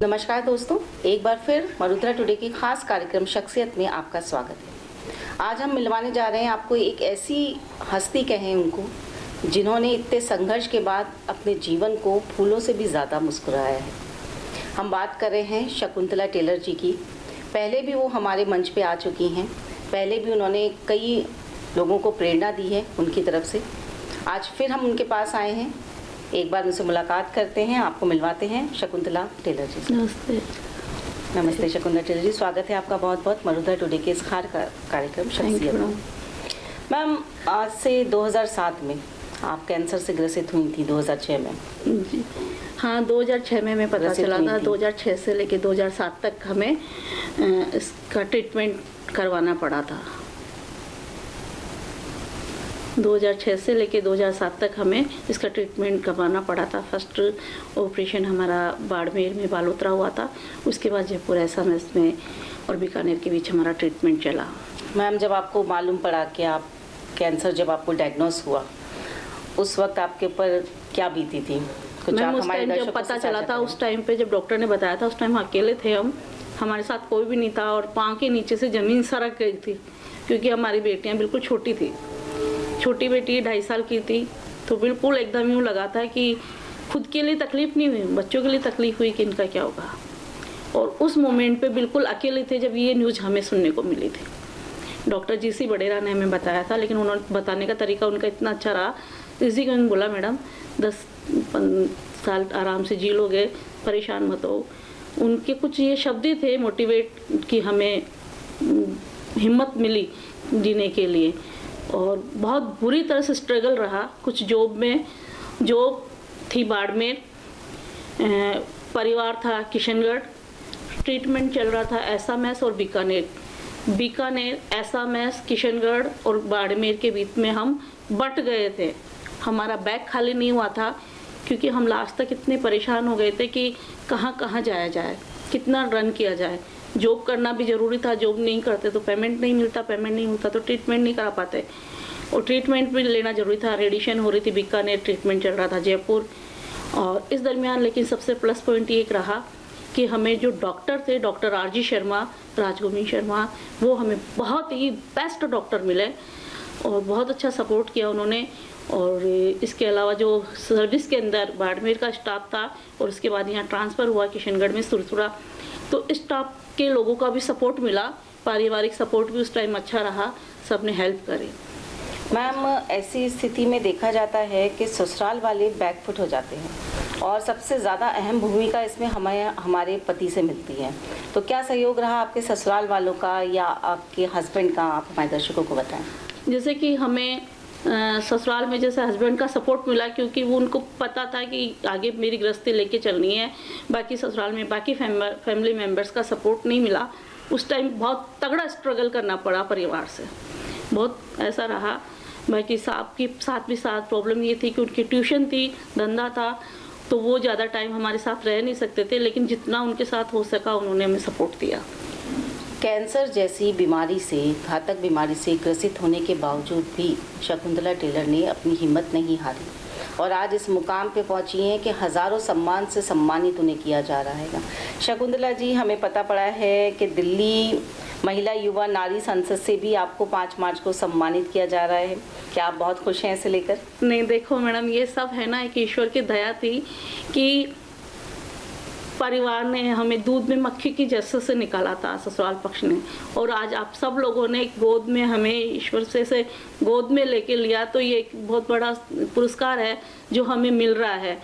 नमस्कार दोस्तों, एक बार फिर मरुद्रा टुडे की खास कार्यक्रम शख्सियत में आपका स्वागत है। आज हम मिलवाने जा रहे हैं आपको एक ऐसी हस्ती कहें उनको, जिन्होंने इतने संघर्ष के बाद अपने जीवन को फूलों से भी ज़्यादा मुस्कुराया है। हम बात कर रहे हैं शकुंतला टेलर जी की। पहले भी वो हमारे मंच पे आ चुकी हैं, पहले भी उन्होंने कई लोगों को प्रेरणा दी है उनकी तरफ से। आज फिर हम उनके पास आए हैं, एक बार उनसे मुलाकात करते हैं, आपको मिलवाते हैं शकुंतला टेलर जी से। नमस्ते। नमस्ते शकुंतला टेलर जी, स्वागत है आपका बहुत बहुत मरुद्रा टुडे के इस खास कार्यक्रम शख्सियत में। मैम, आज से 2007 में आप कैंसर से ग्रसित हुई थी, 2006 में। जी हाँ, 2006 में पता चला था। 2006 से लेके 2007 तक हमें इसका ट्रीटमेंट करवाना पड़ा था। 2006 से लेके 2007 तक हमें इसका ट्रीटमेंट करवाना पड़ा था। फर्स्ट ऑपरेशन हमारा बाड़मेर में बालोतरा हुआ था, उसके बाद जयपुर एसएमएस में और बीकानेर के बीच हमारा ट्रीटमेंट चला। मैम, जब आपको मालूम पड़ा कि आप कैंसर, जब आपको डायग्नोस हुआ, उस वक्त आपके ऊपर क्या बीती थी? मैम, उस टाइम जब पता चला था, उस टाइम पे जब डॉक्टर ने बताया था, उस टाइम अकेले थे हम, हमारे साथ कोई भी नहीं था और पाँव के नीचे से ज़मीन सरक गई थी, क्योंकि हमारी बेटियाँ बिल्कुल छोटी थी। छोटी बेटी 2.5 साल की थी, तो बिल्कुल एकदम यूँ लगा था कि खुद के लिए तकलीफ़ नहीं हुई, बच्चों के लिए तकलीफ़ हुई कि इनका क्या होगा। और उस मोमेंट पे बिल्कुल अकेले थे जब ये न्यूज़ हमें सुनने को मिली थी। डॉक्टर जीसी बडेरा ने हमें बताया था, लेकिन उन्होंने बताने का तरीका उनका इतना अच्छा रहा। इसी को बोला, मैडम 10 साल आराम से जी लोगे, परेशान मत हो। उनके कुछ ये शब्द ही थे मोटिवेट, कि हमें हिम्मत मिली जीने के लिए। और बहुत बुरी तरह से स्ट्रगल रहा। कुछ जॉब थी बाड़मेर, परिवार था किशनगढ़, ट्रीटमेंट चल रहा था एसएमएस और बीकानेर, एसएमएस, किशनगढ़ और बाड़मेर के बीच में हम बट गए थे। हमारा बैग खाली नहीं हुआ था, क्योंकि हम लास्ट तक इतने परेशान हो गए थे कि कहाँ कहाँ जाया जाए, कितना रन किया जाए। जॉब करना भी ज़रूरी था, जॉब नहीं करते तो पेमेंट नहीं मिलता तो ट्रीटमेंट नहीं करा पाते, और ट्रीटमेंट भी लेना ज़रूरी था। रेडिएशन हो रही थी, बीकानेर ट्रीटमेंट चल रहा था, जयपुर। और इस दरमियान लेकिन सबसे प्लस पॉइंट ये रहा कि हमें जो डॉक्टर थे, डॉक्टर आरजी शर्मा, राजगोविंद शर्मा, वो हमें बहुत ही बेस्ट डॉक्टर मिले और बहुत अच्छा सपोर्ट किया उन्होंने। और इसके अलावा जो सर्विस के अंदर बाड़मेर का स्टाफ था और उसके बाद यहाँ ट्रांसफ़र हुआ किशनगढ़ में सुरसुरा, तो स्टाफ के लोगों का भी सपोर्ट मिला, पारिवारिक सपोर्ट भी उस टाइम अच्छा रहा, सब ने हेल्प करी। मैम, ऐसी स्थिति में देखा जाता है कि ससुराल वाले बैकफुट हो जाते हैं और सबसे ज़्यादा अहम भूमिका इसमें हमारे पति से मिलती है। तो क्या सहयोग रहा आपके ससुराल वालों का या आपके हस्बैंड का? आप हमारे दर्शकों को बताएं। जैसे कि हमें ससुराल में जैसे हस्बैंड का सपोर्ट मिला, क्योंकि वो उनको पता था कि आगे मेरी गृहस्थी लेके चलनी है। बाकी ससुराल में बाकी फैमिली मेम्बर्स का सपोर्ट नहीं मिला। उस टाइम बहुत तगड़ा स्ट्रगल करना पड़ा परिवार से, बहुत ऐसा रहा। बाकी साथ भी प्रॉब्लम ये थी कि उनकी ट्यूशन थी, धंधा था, तो वो ज़्यादा टाइम हमारे साथ रह नहीं सकते थे, लेकिन जितना उनके साथ हो सका उन्होंने हमें सपोर्ट दिया। कैंसर जैसी बीमारी से, घातक बीमारी से ग्रसित होने के बावजूद भी शकुंतला टेलर ने अपनी हिम्मत नहीं हारी और आज इस मुकाम पे पहुंची हैं कि हज़ारों सम्मान से सम्मानित उन्हें किया जा रहा है। शकुंतला जी, हमें पता पड़ा है कि दिल्ली महिला युवा नारी संसद से भी आपको 5 मार्च को सम्मानित किया जा रहा है। क्या आप बहुत खुश हैं इसे लेकर? नहीं, देखो मैडम, ये सब है ना, एक ईश्वर की दया थी कि परिवार ने हमें दूध में मक्खी की जैसे से निकाला था, ससुराल पक्ष ने, और आज आप सब लोगों ने गोद में हमें ईश्वर से गोद में लेके लिया, तो ये एक बहुत बड़ा पुरस्कार है जो हमें मिल रहा है।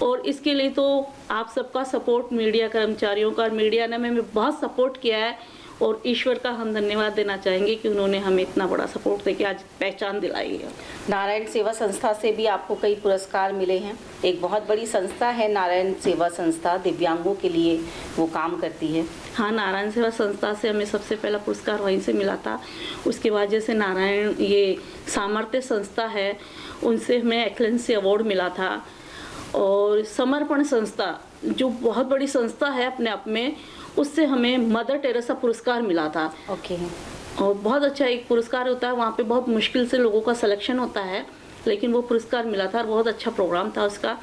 और इसके लिए तो आप सबका सपोर्ट, मीडिया कर्मचारियों का, मीडिया ने हमें बहुत सपोर्ट किया है, और ईश्वर का हम धन्यवाद देना चाहेंगे कि उन्होंने हमें इतना बड़ा सपोर्ट दे के आज पहचान दिलाई है। नारायण सेवा संस्था से भी आपको कई पुरस्कार मिले हैं। एक बहुत बड़ी संस्था है नारायण सेवा संस्था, दिव्यांगों के लिए वो काम करती है। हाँ, नारायण सेवा संस्था से हमें सबसे पहला पुरस्कार वहीं से मिला था। उसके बाद जैसे नारायण ये सामर्थ्य संस्था है, उनसे हमें एक्सेलेंसी अवार्ड मिला था। और समर्पण संस्था जो बहुत बड़ी संस्था है अपने आप में, उससे हमें मदर टेरेसा पुरस्कार मिला था। ओके। और बहुत अच्छा एक पुरस्कार होता है, वहाँ पे बहुत मुश्किल से लोगों का सिलेक्शन होता है, लेकिन वो पुरस्कार मिला था और बहुत अच्छा प्रोग्राम था उसका।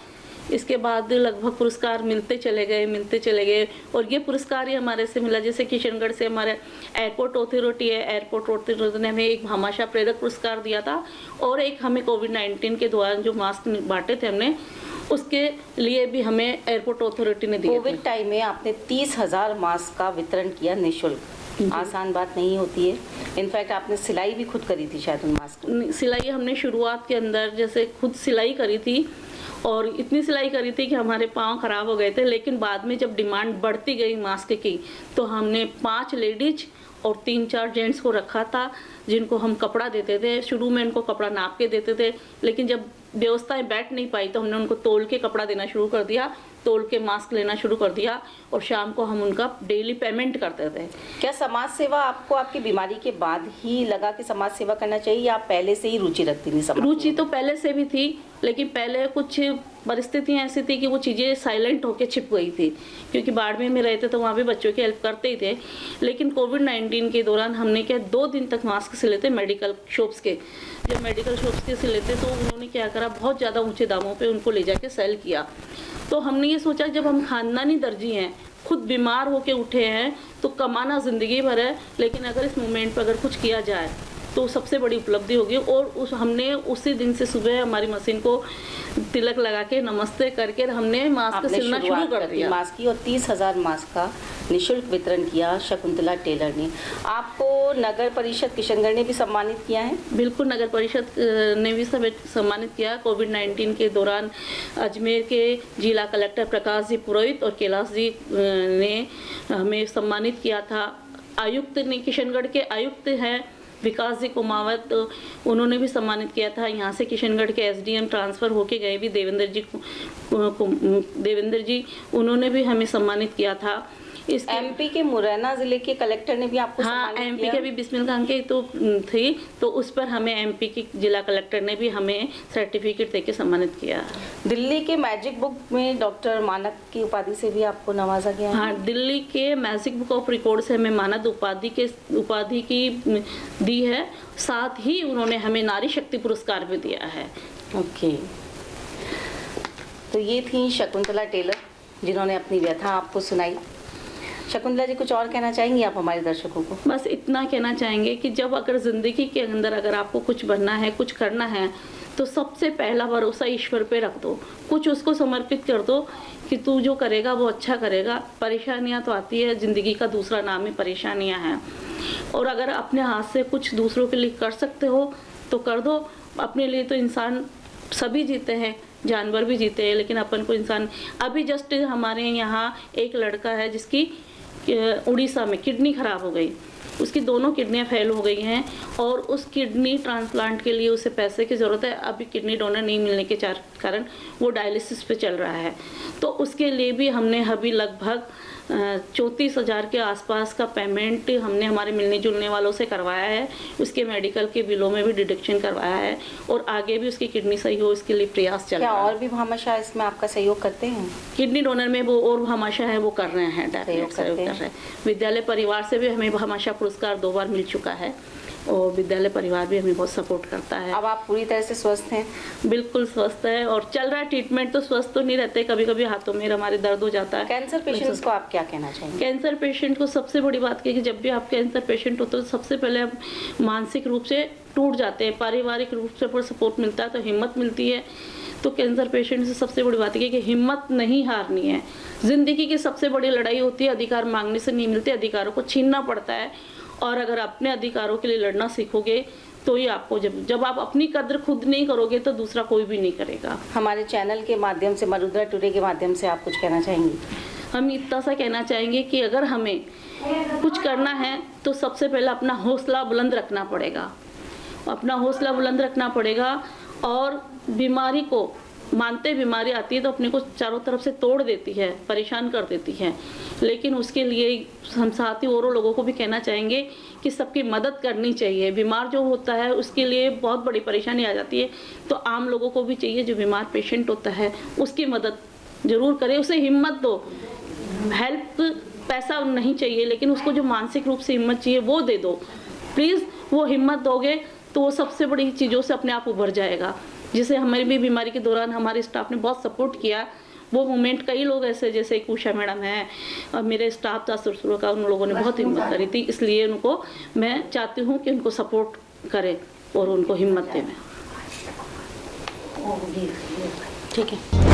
इसके बाद लगभग पुरस्कार मिलते चले गए और ये पुरस्कार ही हमारे से मिला। जैसे किशनगढ़ से हमारे एयरपोर्ट अथॉरिटी है, एयरपोर्ट अथॉरिटी ने हमें एक भामाशाह प्रेरक पुरस्कार दिया था और एक हमें कोविड-19 के दौरान जो मास्क बांटे थे हमने, उसके लिए भी हमें एयरपोर्ट अथॉरिटी ने दिए थे। कोविड टाइम में आपने 30,000 मास्क का वितरण किया निःशुल्क। आसान बात नहीं होती है। इनफैक्ट आपने सिलाई भी खुद करी थी शायद उन मास्क की। सिलाई हमने शुरुआत के अंदर जैसे खुद सिलाई करी थी और इतनी सिलाई करी थी कि हमारे पाँव खराब हो गए थे, लेकिन बाद में जब डिमांड बढ़ती गई मास्क की तो हमने 5 लेडीज और 3-4 जेंट्स को रखा था जिनको हम कपड़ा देते थे। शुरू में उनको कपड़ा नाप के देते थे, लेकिन जब व्यवस्थाएं बैठ नहीं पाई तो हमने उनको तोल के कपड़ा देना शुरू कर दिया, तोल के मास्क लेना शुरू कर दिया और शाम को हम उनका डेली पेमेंट करते थे। क्या समाज सेवा आपको आपकी बीमारी के बाद ही लगा कि समाज सेवा करना चाहिए या आप पहले से ही रुचि रखती थी समाज रुचि तो पहले से भी थी, लेकिन पहले कुछ परिस्थितियाँ ऐसी थी कि वो चीज़ें साइलेंट होकर छिप गई थी, क्योंकि बाड़मेर में रहते तो वहाँ भी बच्चों की हेल्प करते ही थे। लेकिन कोविड-19 के दौरान हमने क्या 2 दिन तक मास्क सिले थे मेडिकल शॉप्स के। जब मेडिकल शॉप्स के सिले थे तो उन्होंने क्या करा, बहुत ज़्यादा ऊँचे दामों पर उनको ले जाके सेल किया। तो हमने ये सोचा जब हम खानदानी दर्जी हैं, खुद बीमार होके उठे हैं, तो कमाना ज़िंदगी भर है, लेकिन अगर इस मोमेंट पर अगर कुछ किया जाए तो सबसे बड़ी उपलब्धि होगी। और हमने उसी दिन से सुबह हमारी मशीन को तिलक लगा के नमस्ते करके हमने मास्क सिलना शुरू कर दिया। मास्क की और 30,000 मास्क का निःशुल्क वितरण किया शकुंतला टेलर ने। आपको नगर परिषद किशनगढ़ ने भी सम्मानित किया है? बिल्कुल, नगर परिषद ने भी सम्मानित किया। कोविड-19 के दौरान अजमेर के जिला कलेक्टर प्रकाश जी पुरोहित और कैलाश जी ने हमें सम्मानित किया था। आयुक्त ने, किशनगढ़ के आयुक्त हैं विकास जी कुमावत, उन्होंने भी सम्मानित किया था। यहाँ से किशनगढ़ के एसडीएम ट्रांसफ़र होके गए भी देवेंद्र जी, उन्होंने भी हमें सम्मानित किया था। इस एमपी के मुरैना जिले के कलेक्टर ने भी आपको हाँ, एमपी के भी बिस्मिल खान के तो थी, तो उस पर हमें एमपी के जिला कलेक्टर ने भी हमें सर्टिफिकेट देके सम्मानित किया। दिल्ली के मैजिक बुक में डॉक्टर मानक की उपाधि से भी आपको नवाजा गया है? हाँ, दिल्ली के मैजिक बुक ऑफ रिकॉर्ड से हमें मानद उपाधि की दी है। साथ ही उन्होंने हमें नारी शक्ति पुरस्कार भी दिया है। ओके, तो ये थी शकुंतला टेलर जिन्होंने अपनी व्यथा आपको सुनाई। शकुंतला जी, कुछ और कहना चाहेंगी आप हमारे दर्शकों को? बस इतना कहना चाहेंगे कि जब अगर ज़िंदगी के अंदर अगर आपको कुछ बनना है, कुछ करना है, तो सबसे पहला भरोसा ईश्वर पे रख दो। कुछ उसको समर्पित कर दो कि तू जो करेगा वो अच्छा करेगा। परेशानियां तो आती है, ज़िंदगी का दूसरा नाम ही परेशानियां हैं। और अगर अपने हाथ से कुछ दूसरों के लिए कर सकते हो तो कर दो। अपने लिए तो इंसान सभी जीते हैं, जानवर भी जीते हैं, लेकिन अपन को इंसान। अभी जस्ट हमारे यहाँ एक लड़का है जिसकी उड़ीसा में किडनी खराब हो गई, उसकी दोनों किडनियां फेल हो गई हैं और उस किडनी ट्रांसप्लांट के लिए उसे पैसे की ज़रूरत है। अभी किडनी डोनर नहीं मिलने के कारण वो डायलिसिस पे चल रहा है। तो उसके लिए भी हमने अभी लगभग 34,000 के आसपास का पेमेंट हमने हमारे मिलने जुलने वालों से करवाया है। उसके मेडिकल के बिलों में भी डिडक्शन करवाया है और आगे भी उसकी किडनी सही हो इसके लिए प्रयास चल रहा है। और भी भामाशाह इसमें आपका सहयोग करते हैं? किडनी डोनर में वो और भामाशाह है वो कर रहे हैं, सहयोग कर रहे हैं। विद्यालय परिवार से भी हमें भामाशाह पुरस्कार 2 बार मिल चुका है और विद्यालय परिवार भी हमें बहुत सपोर्ट करता है। अब आप पूरी तरह से स्वस्थ हैं? बिल्कुल स्वस्थ है और चल रहा है ट्रीटमेंट। तो स्वस्थ तो नहीं रहते, कभी कभी हाथों में हमारे दर्द हो जाता है। कैंसर पेशेंट्स को आप क्या कहना चाहेंगे? कैंसर पेशेंट को सबसे बड़ी बात है कि जब भी आप कैंसर पेशेंट हो तो सबसे पहले आप मानसिक रूप से टूट जाते हैं, पारिवारिक रूप से सपोर्ट मिलता है तो हिम्मत मिलती है। तो कैंसर पेशेंट से सबसे बड़ी बात है कि हिम्मत नहीं हारनी है। ज़िंदगी की सबसे बड़ी लड़ाई होती है, अधिकार मांगने से नहीं मिलते, अधिकारों को छीनना पड़ता है। और अगर अपने अधिकारों के लिए लड़ना सीखोगे तो ही आपको, जब आप अपनी कद्र खुद नहीं करोगे तो दूसरा कोई भी नहीं करेगा। हमारे चैनल के माध्यम से, मरुद्रा टुडे के माध्यम से आप कुछ कहना चाहेंगी? हम इतना सा कहना चाहेंगे कि अगर हमें कुछ करना है तो सबसे पहले अपना हौसला बुलंद रखना पड़ेगा, अपना हौसला बुलंद रखना पड़ेगा। और बीमारी को मानते बीमारी आती है तो अपने को चारों तरफ से तोड़ देती है, परेशान कर देती है, लेकिन उसके लिए हम साथ ही औरों लोगों को भी कहना चाहेंगे कि सबकी मदद करनी चाहिए। बीमार जो होता है उसके लिए बहुत बड़ी परेशानी आ जाती है, तो आम लोगों को भी चाहिए जो बीमार पेशेंट होता है उसकी मदद ज़रूर करें, उसे हिम्मत दो। हेल्प पैसा नहीं चाहिए, लेकिन उसको जो मानसिक रूप से हिम्मत चाहिए वो दे दो। प्लीज़ वो हिम्मत दोगे तो वो सबसे बड़ी चीज़ों से अपने आप उभर जाएगा। जिसे हमारी भी बीमारी के दौरान हमारे स्टाफ ने बहुत सपोर्ट किया। वो मोमेंट कई लोग ऐसे जैसे एक उषा मैडम है और मेरे स्टाफ था शुरू का, उन लोगों ने बहुत हिम्मत करी थी, इसलिए उनको मैं चाहती हूँ कि उनको सपोर्ट करें और उनको हिम्मत दें। ठीक है।